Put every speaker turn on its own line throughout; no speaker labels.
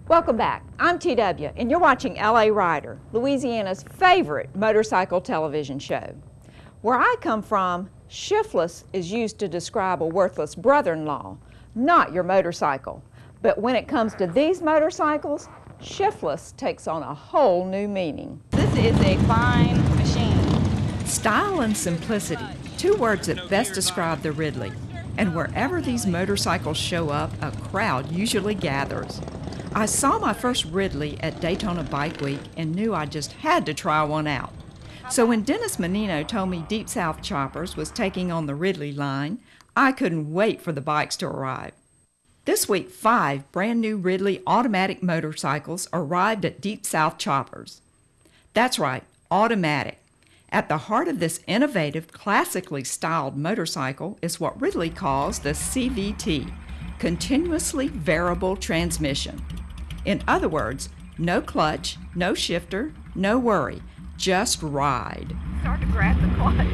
Welcome back. I'm TW, and you're watching LA Rider, Louisiana's favorite motorcycle television show. Where I come from, shiftless is used to describe a worthless brother-in-law, not your motorcycle. But when it comes to these motorcycles, shiftless takes on a whole new meaning.
This is a fine machine.
Style and simplicity, two words that best describe the Ridley. And wherever these motorcycles show up, a crowd usually gathers. I saw my first Ridley at Daytona Bike Week and knew I just had to try one out. So when Dennis Menino told me Deep South Choppers was taking on the Ridley line, I couldn't wait for the bikes to arrive. This week, 5 brand new Ridley automatic motorcycles arrived at Deep South Choppers. That's right, automatic. At the heart of this innovative, classically styled motorcycle is what Ridley calls the CVT, Continuously Variable Transmission. In other words, no clutch, no shifter, no worry, just ride.
Start to grab the clutch.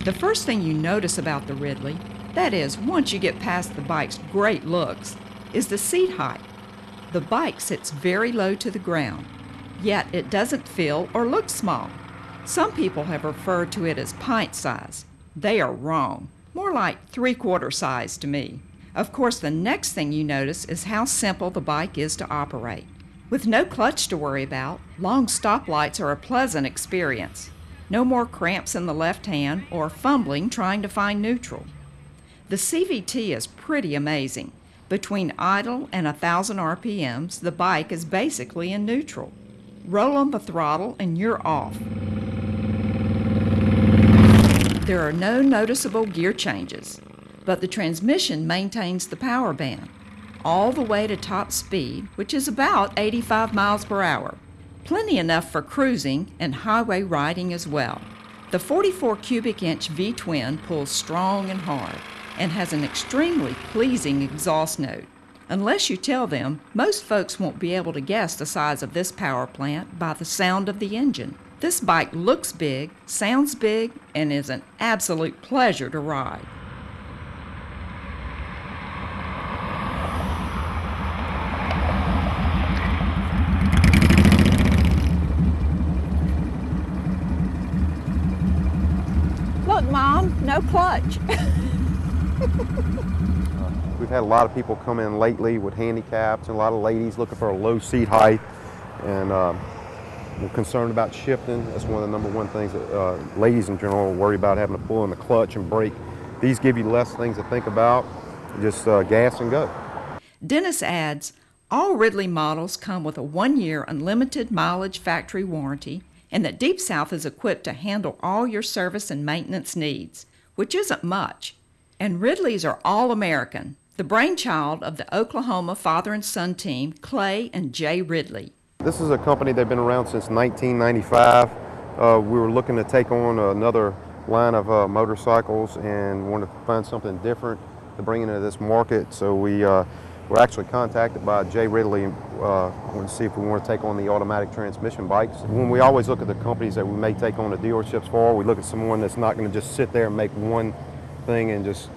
The first thing you notice about the Ridley, that is, once you get past the bike's great looks, is the seat height. The bike sits very low to the ground, yet it doesn't feel or look small. Some people have referred to it as pint size. They are wrong, more like 3/4 size to me. Of course, the next thing you notice is how simple the bike is to operate. With no clutch to worry about, long stoplights are a pleasant experience. No more cramps in the left hand or fumbling trying to find neutral. The CVT is pretty amazing. Between idle and 1,000 RPMs, the bike is basically in neutral. Roll on the throttle and you're off. There are no noticeable gear changes, but the transmission maintains the power band, all the way to top speed, which is about 85 miles per hour. Plenty enough for cruising and highway riding as well. The 44 cubic inch V-twin pulls strong and hard and has an extremely pleasing exhaust note. Unless you tell them, most folks won't be able to guess the size of this power plant by the sound of the engine. This bike looks big, sounds big, and is an absolute pleasure to ride.
Look, Mom, no clutch.
We've had a lot of people come in lately with handicaps and a lot of ladies looking for a low seat height, and we're concerned about shifting. That's one of the #1 things that ladies in general worry about, having to pull in the clutch and brake. These give you less things to think about, just gas and go.
Dennis adds, all Ridley models come with a 1-year unlimited mileage factory warranty, and that Deep South is equipped to handle all your service and maintenance needs, which isn't much. And Ridleys are all American, the brainchild of the Oklahoma father and son team, Clay and Jay Ridley.
This is a company that's been around since 1995. We were looking to take on another line of motorcycles and wanted to find something different to bring into this market. So we were actually contacted by Jay Ridley and wanted to see if we want to take on the automatic transmission bikes. When we always look at the companies that we may take on the dealerships for, we look at someone that's not going to just sit there and make one thing and just,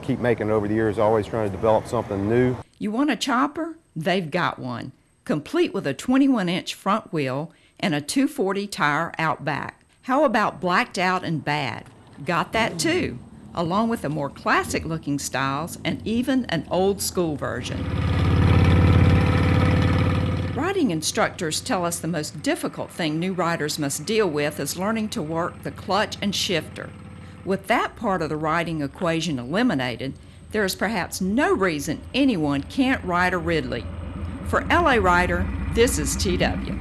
keep making it over the years, always trying to develop something new.
You want a chopper? They've got one, complete with a 21-inch front wheel and a 240 tire out back. How about blacked out and bad? Got that too, along with the more classic-looking styles and even an old-school version. Riding instructors tell us the most difficult thing new riders must deal with is learning to work the clutch and shifter. With that part of the riding equation eliminated, there is perhaps no reason anyone can't ride a Ridley. For LA Rider, this is TW.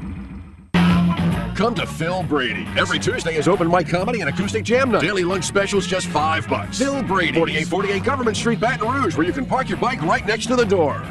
Come to Phil Brady. Every Tuesday is open mic comedy and acoustic jam night. Daily lunch specials just $5. Phil Brady, 4848 Government Street, Baton Rouge, where you can park your bike right next to the door.